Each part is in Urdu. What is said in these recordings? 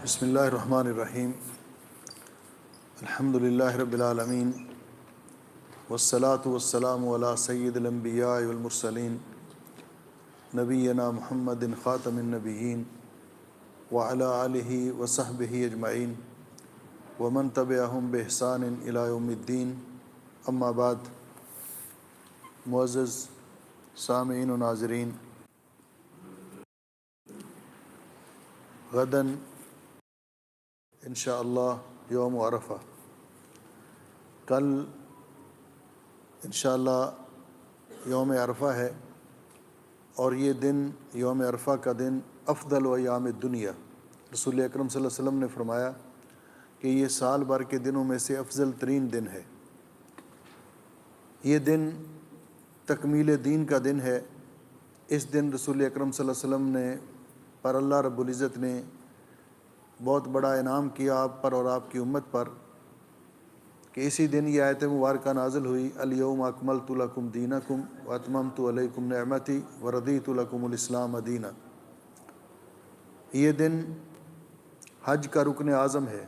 بسم اللہ الرحمن الرحیم الحمد للہ رب العالمین والصلاة والسلام علی سید الانبیاء والمرسلین نبینا محمد خاتم النبیین وعلی آلہ وصحبہ اجمعین ومن تبعہم بإحسان الی یوم الدین. اما بعد، معزز سامعین و ناظرین، غداً انشاءاللہ یوم عرفہ. کل انشاءاللہ یوم عرفہ ہے، اور یہ دن یوم عرفہ کا دن افضل و ایام الدنیا. رسول اکرم صلی اللہ علیہ وسلم نے فرمایا کہ یہ سال بھر کے دنوں میں سے افضل ترین دن ہے. یہ دن تکمیل دین کا دن ہے. اس دن رسول اکرم صلی اللہ علیہ وسلم نے پر اللہ رب العزت نے بہت بڑا انعام کیا آپ پر اور آپ کی امت پر، کہ اسی دن یہ آیت مبارکہ نازل ہوئی: الیوم اکملت لکم دینکم واتممت علیکم نعمتی ورضیت لکم الاسلام دینا. یہ دن حج کا رکن اعظم ہے.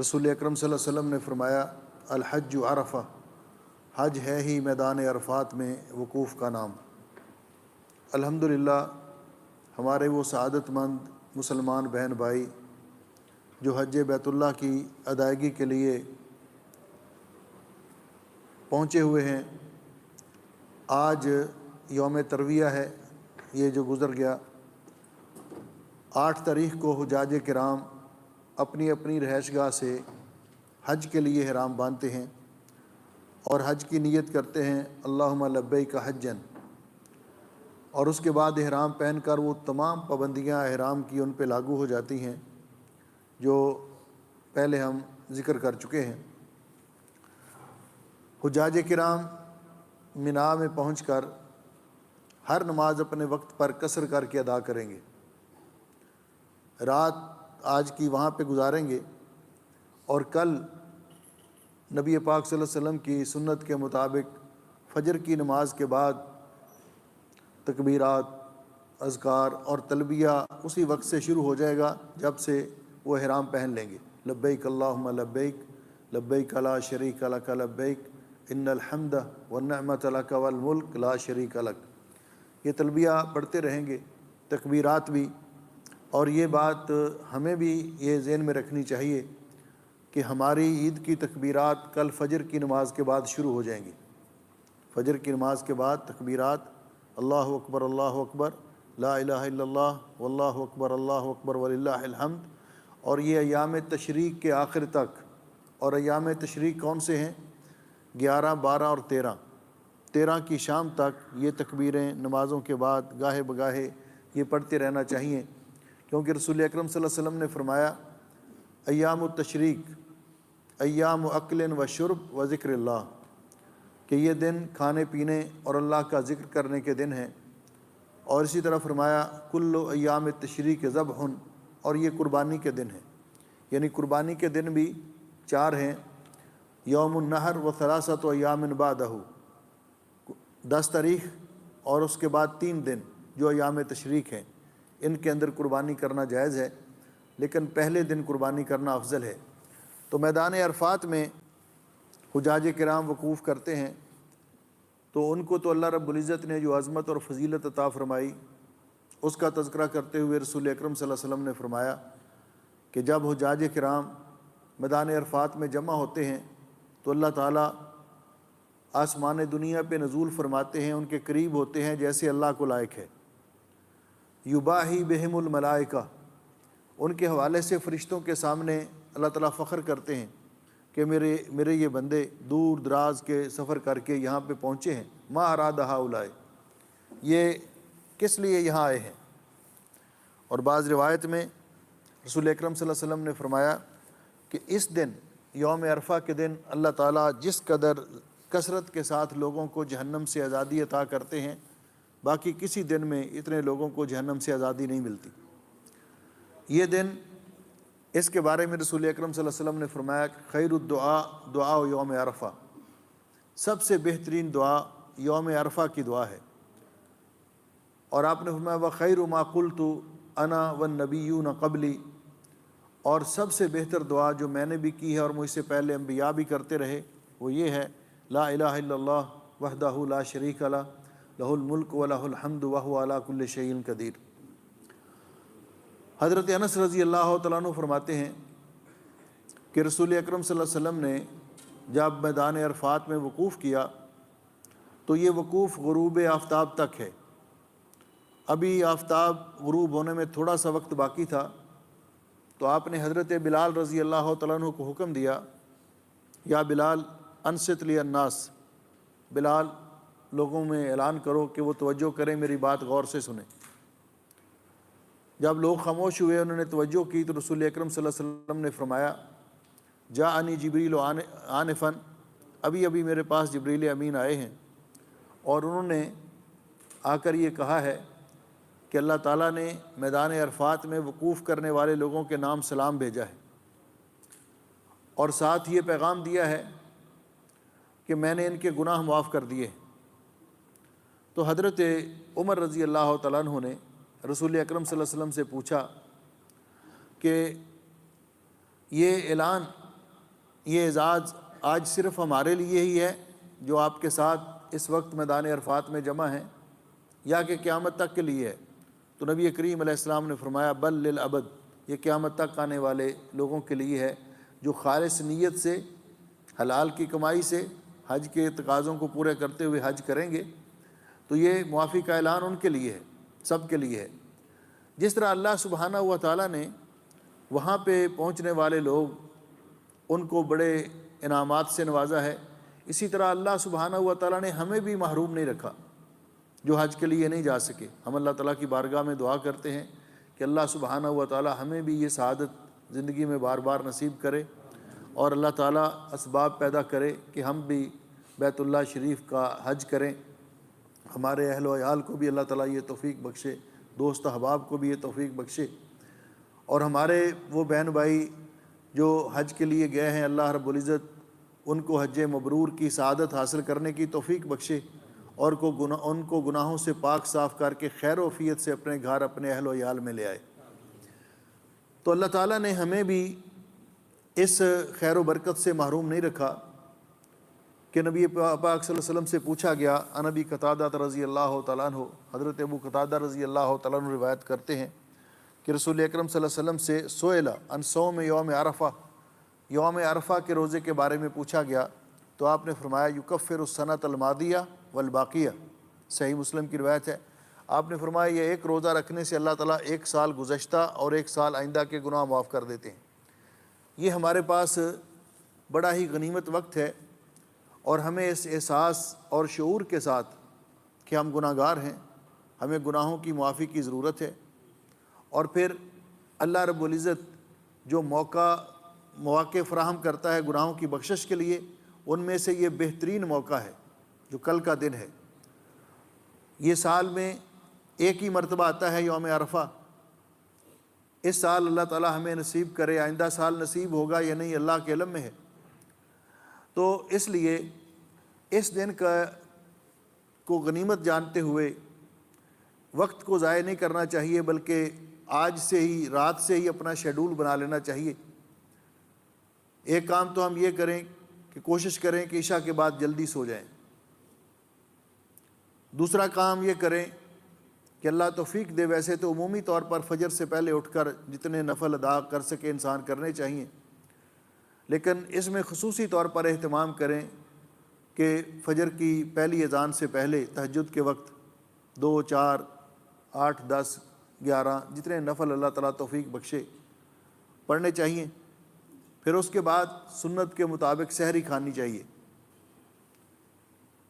رسول اکرم صلی اللہ علیہ وسلم نے فرمایا: الحج عرفہ، حج ہے ہی میدان عرفات میں وقوف کا نام. الحمدللہ ہمارے وہ سعادت مند مسلمان بہن بھائی جو حج بیت اللہ کی ادائیگی کے لیے پہنچے ہوئے ہیں. آج یوم ترویہ ہے، یہ جو گزر گیا. 8 تاریخ کو حجاج کرام اپنی اپنی رہائش گاہ سے حج کے لیے احرام باندھتے ہیں اور حج کی نیت کرتے ہیں: اللہم لبیک حجا. اور اس کے بعد احرام پہن کر وہ تمام پابندیاں احرام کی ان پہ لاگو ہو جاتی ہیں جو پہلے ہم ذکر کر چکے ہیں. حجاج کرام مینا میں پہنچ کر ہر نماز اپنے وقت پر قصر کر کے ادا کریں گے. رات آج کی وہاں پہ گزاریں گے، اور کل نبی پاک صلی اللہ علیہ وسلم کی سنت کے مطابق فجر کی نماز کے بعد تکبیرات، اذکار اور تلبیہ اسی وقت سے شروع ہو جائے گا جب سے وہ احرام پہن لیں گے. لبیک اللہم لبیک لبیک لا شریک لک لبیک ان الحمد والنعمت لک والملک لا شریک لک. یہ تلبیہ پڑھتے رہیں گے، تکبیرات بھی. اور یہ بات ہمیں بھی یہ ذہن میں رکھنی چاہیے کہ ہماری عید کی تکبیرات کل فجر کی نماز کے بعد شروع ہو جائیں گی. فجر کی نماز کے بعد تکبیرات: اللہ اکبر لا الہ الا اللہ واللہ اکبر وللہ الحمد. اور یہ ایام تشریق کے آخر تک. اور ایام تشریق کون سے ہیں؟ 11، 12 اور 13. 13 کی شام تک یہ تکبیریں نمازوں کے بعد گاہے بگاہے یہ پڑھتے رہنا چاہیے، کیونکہ رسول اکرم صلی اللہ علیہ وسلم نے فرمایا: ایام التشریق ایام اکل و شرب و ذکر اللہ، کہ یہ دن کھانے پینے اور اللہ کا ذکر کرنے کے دن ہیں. اور اسی طرح فرمایا: کل ایام تشریق ذبح، اور یہ قربانی کے دن ہیں. یعنی قربانی کے دن بھی 4 ہیں: یوم النحر و ثلاثۃ ایام بعدہ، 10 تاریخ اور اس کے بعد 3 دن جو ایام تشریق ہیں. ان کے اندر قربانی کرنا جائز ہے، لیکن پہلے دن قربانی کرنا افضل ہے. تو میدان عرفات میں حجاج کرام وقوف کرتے ہیں، تو ان کو تو اللہ رب العزت نے جو عظمت اور فضیلت عطا فرمائی، اس کا تذکرہ کرتے ہوئے رسول اکرم صلی اللہ علیہ وسلم نے فرمایا کہ جب حجاج کرام میدان عرفات میں جمع ہوتے ہیں تو اللہ تعالیٰ آسمان دنیا پہ نزول فرماتے ہیں، ان کے قریب ہوتے ہیں جیسے اللہ کو لائق ہے. یباہی بہم الملائکہ، ان کے حوالے سے فرشتوں کے سامنے اللہ تعالیٰ فخر کرتے ہیں کہ میرے یہ بندے دور دراز کے سفر کر کے یہاں پہ پہنچے ہیں. ما اراد ہؤلاء، یہ کس لیے یہاں آئے ہیں؟ اور بعض روایت میں رسول اکرم صلی اللہ علیہ وسلم نے فرمایا کہ اس دن یوم عرفہ کے دن اللہ تعالیٰ جس قدر کثرت کے ساتھ لوگوں کو جہنم سے آزادی عطا کرتے ہیں، باقی کسی دن میں اتنے لوگوں کو جہنم سے آزادی نہیں ملتی. یہ دن، اس کے بارے میں رسول اکرم صلی اللہ علیہ وسلم نے فرمایا کہ خیر الدعاء دعاء یوم عرفہ، سب سے بہترین دعا یوم عرفہ کی دعا ہے. اور آپ نے فرمایا وخیر ما قلت انا والنبیون قبلی، اور سب سے بہتر دعا جو میں نے بھی کی ہے اور مجھ سے پہلے انبیاء بھی کرتے رہے وہ یہ ہے، لا الہ الا اللہ وحدہ لا شریک لہ لہ الملک و لہ الحمد وہو علی کل شیء قدیر۔ حضرت انس رضی اللہ تعالیٰ عنہ فرماتے ہیں کہ رسول اکرم صلی اللہ علیہ وسلم نے جب میدان عرفات میں وقوف کیا تو یہ وقوف غروب آفتاب تک ہے، ابھی آفتاب غروب ہونے میں تھوڑا سا وقت باقی تھا، تو آپ نے حضرت بلال رضی اللہ تعالیٰ عنہ کو حکم دیا، یا بلال انصت لی الناس، بلال لوگوں میں اعلان کرو کہ وہ توجہ کریں، میری بات غور سے سنیں۔ جب لوگ خاموش ہوئے، انہوں نے توجہ کی، تو رسول اکرم صلی اللہ علیہ وسلم نے فرمایا، جاءنی جبریل آنفا، ابھی ابھی میرے پاس جبریل امین آئے ہیں، اور انہوں نے آ کر یہ کہا ہے کہ اللہ تعالیٰ نے میدان عرفات میں وقوف کرنے والے لوگوں کے نام سلام بھیجا ہے، اور ساتھ یہ پیغام دیا ہے کہ میں نے ان کے گناہ معاف کر دیے۔ تو حضرت عمر رضی اللہ تعالیٰ عنہ نے رسول اکرم صلی اللہ علیہ وسلم سے پوچھا کہ یہ اعلان، یہ اعزاز آج صرف ہمارے لیے ہی ہے جو آپ کے ساتھ اس وقت میدان عرفات میں جمع ہیں، یا کہ قیامت تک کے لیے ہے؟ تو نبی کریم علیہ السلام نے فرمایا، بل للابد، یہ قیامت تک آنے والے لوگوں کے لیے ہے جو خالص نیت سے حلال کی کمائی سے حج کے تقاضوں کو پورے کرتے ہوئے حج کریں گے، تو یہ معافی کا اعلان ان کے لیے ہے، سب کے لیے ہے۔ جس طرح اللہ سبحانہ و تعالیٰ نے وہاں پہ پہنچنے والے لوگ ان کو بڑے انعامات سے نوازا ہے، اسی طرح اللہ سبحانہ و تعالیٰ نے ہمیں بھی محروم نہیں رکھا جو حج کے لیے نہیں جا سکے۔ ہم اللہ تعالیٰ کی بارگاہ میں دعا کرتے ہیں کہ اللہ سبحانہ و تعالیٰ ہمیں بھی یہ سعادت زندگی میں بار بار نصیب کرے، اور اللہ تعالیٰ اسباب پیدا کرے کہ ہم بھی بیت اللہ شریف کا حج کریں، ہمارے اہل و عیال کو بھی اللہ تعالیٰ یہ توفیق بخشے، دوست احباب کو بھی یہ توفیق بخشے، اور ہمارے وہ بہن بھائی جو حج کے لیے گئے ہیں، اللہ رب العزت ان کو حج مبرور کی سعادت حاصل کرنے کی توفیق بخشے، اور ان کو گناہوں سے پاک صاف کر کے خیر و عافیت سے اپنے گھر، اپنے اہل و عیال میں لے آئے۔ تو اللہ تعالیٰ نے ہمیں بھی اس خیر و برکت سے محروم نہیں رکھا کہ نبی پاک صلی اللہ علیہ وسلم سے پوچھا گیا، عن ابی قتادہ رضی اللہ تعالیٰ عنہ، حضرت ابو قتادہ رضی اللہ تعالیٰ عنہ روایت کرتے ہیں کہ رسول اکرم صلی اللہ علیہ وسلم سے سئل عن صوم یوم عرفہ، یوم عرفہ کے روزے کے بارے میں پوچھا گیا، تو آپ نے فرمایا، یکفر السنۃ الماضیہ والباقیہ، صحیح مسلم کی روایت ہے۔ آپ نے فرمایا یہ ایک روزہ رکھنے سے اللہ تعالیٰ ایک سال گزشتہ اور ایک سال آئندہ کے گناہ معاف کر دیتے ہیں۔ یہ ہمارے پاس بڑا ہی غنیمت وقت ہے، اور ہمیں اس احساس اور شعور کے ساتھ کہ ہم گناہ گار ہیں، ہمیں گناہوں کی معافی کی ضرورت ہے، اور پھر اللہ رب العزت جو مواقع فراہم کرتا ہے گناہوں کی بخشش کے لیے، ان میں سے یہ بہترین موقع ہے جو کل کا دن ہے۔ یہ سال میں ایک ہی مرتبہ آتا ہے یوم عرفہ، اس سال اللہ تعالیٰ ہمیں نصیب کرے، آئندہ سال نصیب ہوگا یا نہیں اللہ کے علم میں ہے۔ تو اس لیے اس دن کو غنیمت جانتے ہوئے وقت کو ضائع نہیں کرنا چاہیے، بلکہ آج سے ہی، رات سے ہی اپنا شیڈول بنا لینا چاہیے۔ ایک کام تو ہم یہ کریں کہ کوشش کریں کہ عشاء کے بعد جلدی سو جائیں۔ دوسرا کام یہ کریں کہ اللہ توفیق دے، ویسے تو عمومی طور پر فجر سے پہلے اٹھ کر جتنے نفل ادا کر سکے انسان کرنے چاہیے، لیکن اس میں خصوصی طور پر اہتمام کریں کہ فجر کی پہلی اذان سے پہلے تہجد کے وقت 2، 4، 8، 10، 11 جتنے نفل اللہ تعالیٰ توفیق بخشے پڑھنے چاہیے۔ پھر اس کے بعد سنت کے مطابق سحری کھانی چاہیے۔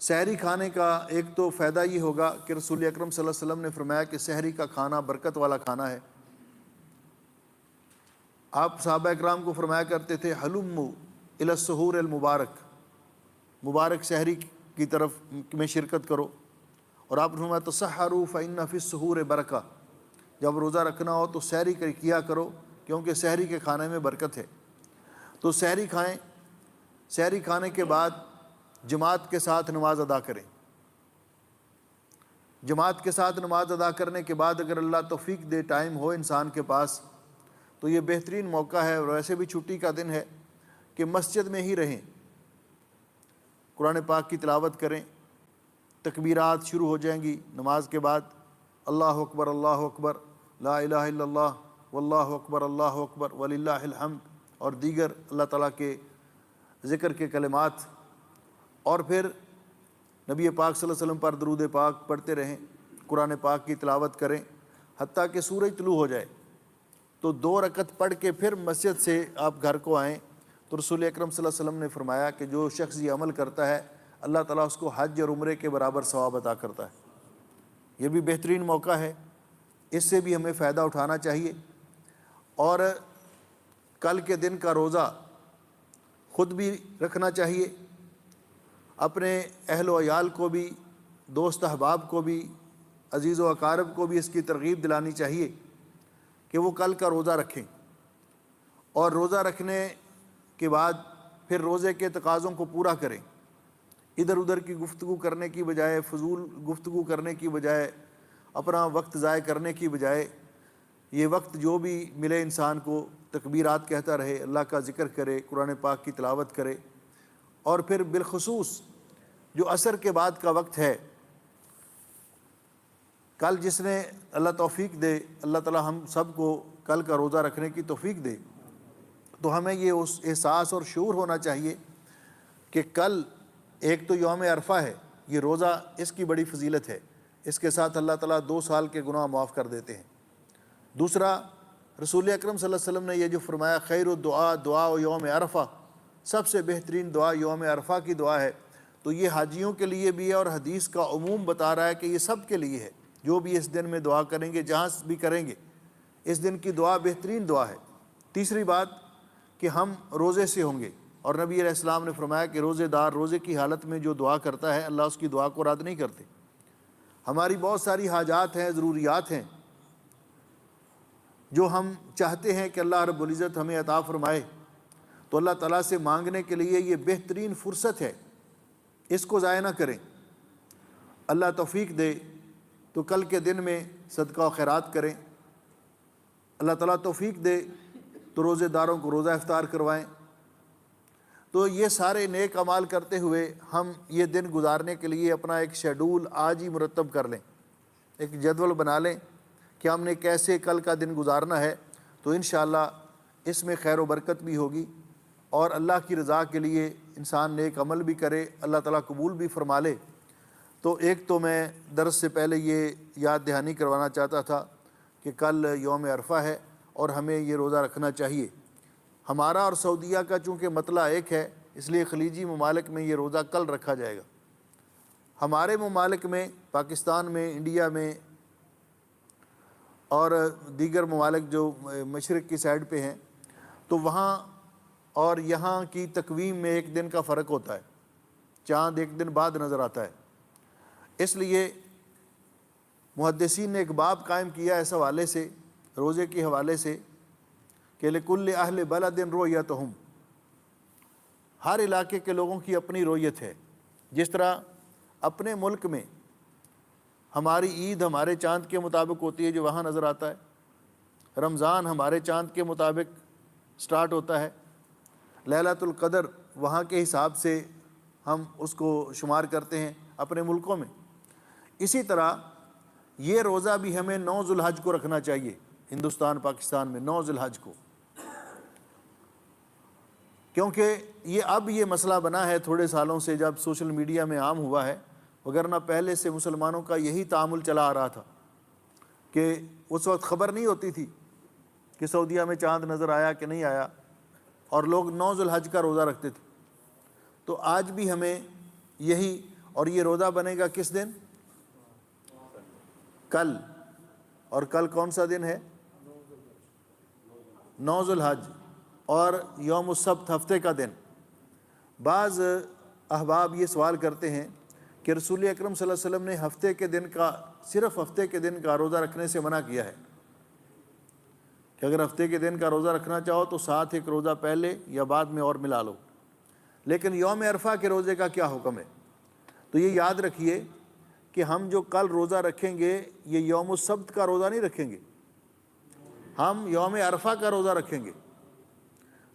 سحری کھانے کا ایک تو فائدہ یہ ہوگا کہ رسول اکرم صلی اللہ علیہ وسلم نے فرمایا کہ سحری کا کھانا برکت والا کھانا ہے۔ آپ صحابہ اکرام کو فرمایا کرتے تھے، حلموا الی السحور المبارک، مبارک سحری کی طرف میں شرکت کرو، اور آپ نے فرمایا تسحروا فإن فی السحور برکہ، جب روزہ رکھنا ہو تو سحری کیا کرو کیونکہ سحری کے کھانے میں برکت ہے۔ تو سحری کھائیں، سحری کھانے کے بعد جماعت کے ساتھ نماز ادا کریں۔ جماعت کے ساتھ نماز ادا کرنے کے بعد اگر اللہ توفیق دے، ٹائم ہو انسان کے پاس، تو یہ بہترین موقع ہے، اور ویسے بھی چھٹی کا دن ہے، کہ مسجد میں ہی رہیں، قرآن پاک کی تلاوت کریں۔ تکبیرات شروع ہو جائیں گی نماز کے بعد، اللہ اکبر لا الہ الا اللہ واللہ اکبر وللہ الحمد، اور دیگر اللہ تعالیٰ کے ذکر کے کلمات، اور پھر نبی پاک صلی اللہ علیہ وسلم پر درود پاک پڑھتے رہیں، قرآن پاک کی تلاوت کریں حتیٰ کہ سورج طلوع ہو جائے۔ تو 2 رکعت پڑھ کے پھر مسجد سے آپ گھر کو آئیں، تو رسول اکرم صلی اللہ علیہ وسلم نے فرمایا کہ جو شخص یہ عمل کرتا ہے اللہ تعالیٰ اس کو حج اور عمرے کے برابر ثواب عطا کرتا ہے۔ یہ بھی بہترین موقع ہے، اس سے بھی ہمیں فائدہ اٹھانا چاہیے۔ اور کل کے دن کا روزہ خود بھی رکھنا چاہیے، اپنے اہل و عیال کو بھی، دوست احباب کو بھی، عزیز و اقارب کو بھی اس کی ترغیب دلانی چاہیے کہ وہ کل کا روزہ رکھیں، اور روزہ رکھنے کے بعد پھر روزے کے تقاضوں کو پورا کریں۔ ادھر ادھر کی گفتگو کرنے کی بجائے، فضول گفتگو کرنے کی بجائے، اپنا وقت ضائع کرنے کی بجائے، یہ وقت جو بھی ملے انسان کو تکبیرات کہتا رہے، اللہ کا ذکر کرے، قرآن پاک کی تلاوت کرے۔ اور پھر بالخصوص جو عصر کے بعد کا وقت ہے، کل جس نے اللہ توفیق دے، اللہ تعالی ہم سب کو کل کا روزہ رکھنے کی توفیق دے، تو ہمیں یہ اس احساس اور شعور ہونا چاہیے کہ کل ایک تو یوم عرفہ ہے، یہ روزہ اس کی بڑی فضیلت ہے، اس کے ساتھ اللہ تعالیٰ 2 سال کے گناہ معاف کر دیتے ہیں۔ دوسرا، رسول اکرم صلی اللہ علیہ وسلم نے یہ جو فرمایا خیر الدعا دعا یوم عرفہ، سب سے بہترین دعا یوم عرفہ کی دعا ہے، تو یہ حاجیوں کے لیے بھی ہے، اور حدیث کا عموم بتا رہا ہے کہ یہ سب کے لیے ہے، جو بھی اس دن میں دعا کریں گے، جہاں بھی کریں گے، اس دن کی دعا بہترین دعا ہے۔ تیسری بات کہ ہم روزے سے ہوں گے، اور نبی علیہ السلام نے فرمایا کہ روزے دار روزے کی حالت میں جو دعا کرتا ہے اللہ اس کی دعا کو رد نہیں کرتے۔ ہماری بہت ساری حاجات ہیں، ضروریات ہیں، جو ہم چاہتے ہیں کہ اللہ رب العزت ہمیں عطا فرمائے، تو اللہ تعالیٰ سے مانگنے کے لیے یہ بہترین فرصت ہے، اس کو ضائع نہ کریں۔ اللہ توفیق دے تو کل کے دن میں صدقہ و خیرات کریں، اللہ تعالیٰ توفیق دے تو روزے داروں کو روزہ افطار کروائیں۔ تو یہ سارے نیک اعمال کرتے ہوئے ہم یہ دن گزارنے کے لیے اپنا ایک شیڈول آج ہی مرتب کر لیں، ایک جدول بنا لیں کہ ہم نے کیسے کل کا دن گزارنا ہے، تو انشاءاللہ اس میں خیر و برکت بھی ہوگی، اور اللہ کی رضا کے لیے انسان نیک عمل بھی کرے، اللہ تعالیٰ قبول بھی فرما لے۔ تو ایک تو میں درس سے پہلے یہ یاد دہانی کروانا چاہتا تھا کہ کل یوم عرفہ ہے اور ہمیں یہ روزہ رکھنا چاہیے۔ ہمارا اور سعودیہ کا چونکہ مطلع ایک ہے، اس لیے خلیجی ممالک میں یہ روزہ کل رکھا جائے گا۔ ہمارے ممالک میں، پاکستان میں، انڈیا میں اور دیگر ممالک جو مشرق کی سائڈ پہ ہیں، تو وہاں اور یہاں کی تقویم میں ایک دن کا فرق ہوتا ہے، چاند ایک دن بعد نظر آتا ہے۔ اس لیے محدثین نے ایک باب قائم کیا اس حوالے سے، روزے کے حوالے سے، کہ لکل اہل بلد رؤیتہم، ہر علاقے کے لوگوں کی اپنی رویت ہے۔ جس طرح اپنے ملک میں ہماری عید ہمارے چاند کے مطابق ہوتی ہے جو وہاں نظر آتا ہے، رمضان ہمارے چاند کے مطابق سٹارٹ ہوتا ہے، لیلۃ القدر وہاں کے حساب سے ہم اس کو شمار کرتے ہیں اپنے ملکوں میں۔ اسی طرح یہ روزہ بھی ہمیں 9 ذو الحج کو رکھنا چاہیے، ہندوستان پاکستان میں 9 ذو الحج کو، کیونکہ یہ مسئلہ بنا ہے تھوڑے سالوں سے جب سوشل میڈیا میں عام ہوا ہے، وگرنہ پہلے سے مسلمانوں کا یہی تعامل چلا آ رہا تھا کہ اس وقت خبر نہیں ہوتی تھی کہ سعودیہ میں چاند نظر آیا کہ نہیں آیا، اور لوگ 9 ذو الحج کا روزہ رکھتے تھے۔ تو آج بھی ہمیں یہی، اور یہ روزہ بنے گا کس دن؟ کل۔ اور کل کون سا دن ہے؟ 9 ذو الحج، اور یوم السبت ہفتے کا دن۔ بعض احباب یہ سوال کرتے ہیں کہ رسول اکرم صلی اللہ علیہ وسلم نے ہفتے کے دن کا، صرف ہفتے کے دن کا روزہ رکھنے سے منع کیا ہے کہ اگر ہفتے کے دن کا روزہ رکھنا چاہو تو ساتھ ایک روزہ پہلے یا بعد میں اور ملا لو، لیکن یوم عرفہ کے روزے کا کیا حکم ہے؟ تو یہ یاد رکھیے کہ ہم جو کل روزہ رکھیں گے یہ یوم السبت کا روزہ نہیں رکھیں گے، ہم یوم عرفہ کا روزہ رکھیں گے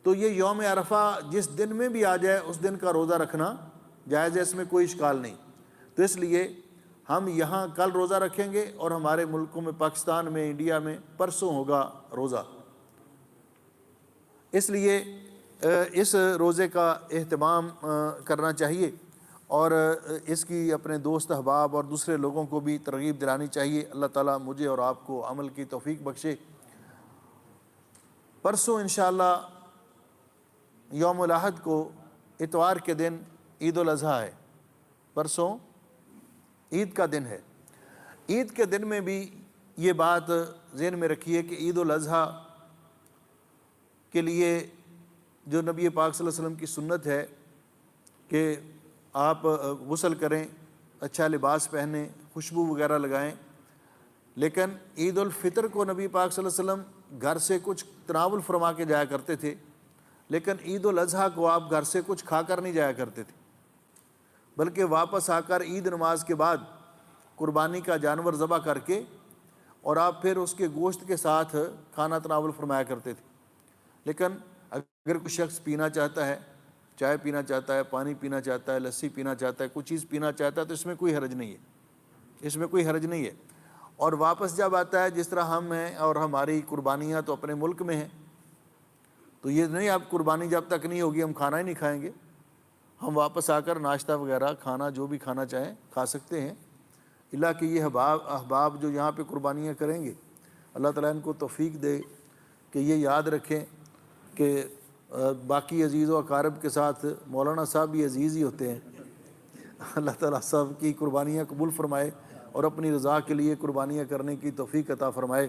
تو یہ یوم عرفہ جس دن میں بھی آ جائے اس دن کا روزہ رکھنا جائز ہے، اس میں کوئی اشکال نہیں۔ تو اس لیے ہم یہاں کل روزہ رکھیں گے اور ہمارے ملکوں میں، پاکستان میں، انڈیا میں پرسوں ہوگا روزہ۔ اس لیے اس روزے کا اہتمام کرنا چاہیے اور اس کی اپنے دوست احباب اور دوسرے لوگوں کو بھی ترغیب دلانی چاہیے۔ اللہ تعالیٰ مجھے اور آپ کو عمل کی توفیق بخشے۔ پرسوں انشاءاللہ یوم الاحد کو، اتوار کے دن عید الاضحیٰ ہے، پرسوں عید کا دن ہے۔ عید کے دن میں بھی یہ بات ذہن میں رکھیے کہ عید الاضحیٰ کے لیے جو نبی پاک صلی اللہ علیہ وسلم کی سنت ہے کہ آپ غسل کریں، اچھا لباس پہنیں، خوشبو وغیرہ لگائیں، لیکن عید الفطر کو نبی پاک صلی اللہ علیہ وسلم گھر سے کچھ تناول فرما کے جایا کرتے تھے، لیکن عید الاضحیٰ کو آپ گھر سے کچھ کھا کر نہیں جایا کرتے تھے، بلکہ واپس آ کر عید نماز کے بعد قربانی کا جانور ذبح کر کے اور آپ پھر اس کے گوشت کے ساتھ کھانا تناول فرمایا کرتے تھے۔ لیکن اگر کوئی شخص پینا چاہتا ہے، چائے پینا چاہتا ہے، پانی پینا چاہتا ہے، لسی پینا چاہتا ہے، کوئی چیز پینا چاہتا ہے، تو اس میں کوئی حرج نہیں ہے، اس میں کوئی حرج نہیں ہے۔ اور واپس جب آتا ہے، جس طرح ہم ہیں اور ہماری قربانیاں تو اپنے ملک میں ہیں، تو یہ نہیں اب قربانی جب تک نہیں ہوگی ہم کھانا ہی نہیں کھائیں گے، ہم واپس آ کر ناشتہ وغیرہ کھانا جو بھی کھانا چاہیں کھا سکتے ہیں، اللہ کہ یہ احباب جو یہاں پہ قربانیاں کریں گے، اللہ تعالیٰ ان کو توفیق دے کہ یہ یاد رکھیں کہ باقی عزیز و اقارب کے ساتھ مولانا صاحب بھی عزیز ہی ہوتے ہیں۔ اللہ تعالیٰ سب کی قربانیاں قبول فرمائے اور اپنی رضا کے لیے قربانیاں کرنے کی توفیق عطا فرمائے۔